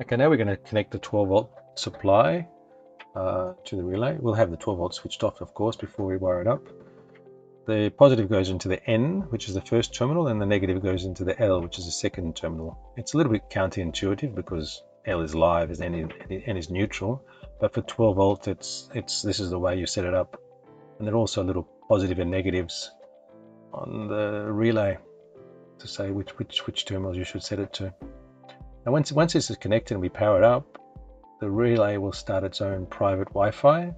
Okay, now we're going to connect the 12-volt supply to the relay. We'll have the 12-volt switched off, of course, before we wire it up. The positive goes into the N, which is the first terminal, and the negative goes into the L, which is the second terminal. It's a little bit counterintuitive because L is live and N is neutral, but for 12 volt, this is the way you set it up. And there are also little positive and negatives on the relay to say which terminals you should set it to. And once this is connected and we power it up, the relay will start its own private Wi-Fi.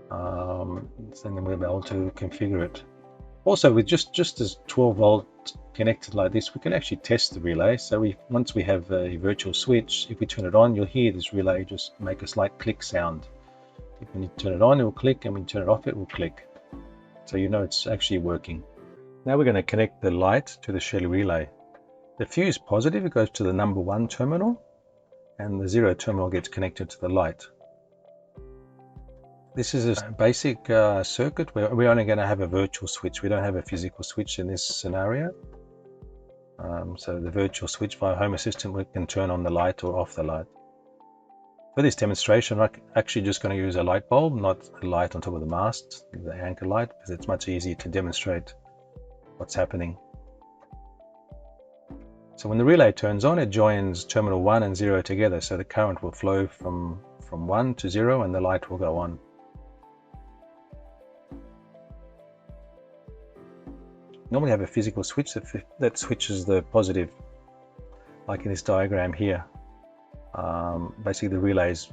And then we'll be able to configure it. Also, with just as 12 volt connected like this, we can actually test the relay. So once we have a virtual switch, if we turn it on, you'll hear this relay just make a slight click sound. When you turn it on, it will click, and when you turn it off, it will click. So you know it's actually working. Now we're going to connect the light to the Shelly relay. The fuse positive, it goes to the number 1 terminal, and the 0 terminal gets connected to the light. This is a basic circuit where we're only going to have a virtual switch. We don't have a physical switch in this scenario. So the virtual switch via Home Assistant, we can turn on the light or off the light. For this demonstration, I'm actually just going to use a light bulb, not a light on top of the mast, the anchor light, because it's much easier to demonstrate what's happening. So when the relay turns on, it joins terminal 1 and 0 together, so the current will flow from 1 to 0 and the light will go on. Normally have a physical switch that switches the positive, like in this diagram here. Basically the relay is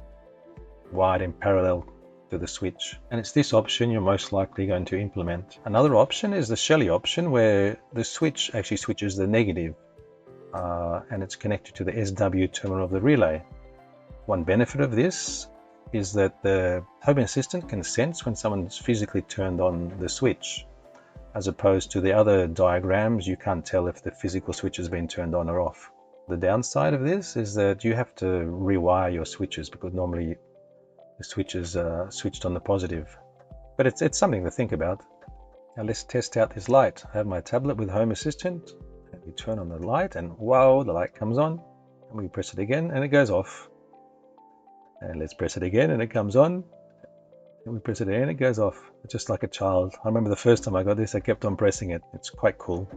wired in parallel to the switch, and it's this option you're most likely going to implement. Another option is the Shelly option, where the switch actually switches the negative and it's connected to the SW terminal of the relay. One benefit of this is that the Home Assistant can sense when someone's physically turned on the switch. As opposed to the other diagrams, you can't tell if the physical switch has been turned on or off. The downside of this is that you have to rewire your switches, because normally the switches are switched on the positive. But it's something to think about. Now let's test out this light. I have my tablet with Home Assistant, and we turn on the light, and wow, the light comes on. And we press it again, and it goes off. And let's press it again, and it comes on. And we press it in, it goes off. It's just like a child. I remember the first time I got this, I kept on pressing it. It's quite cool.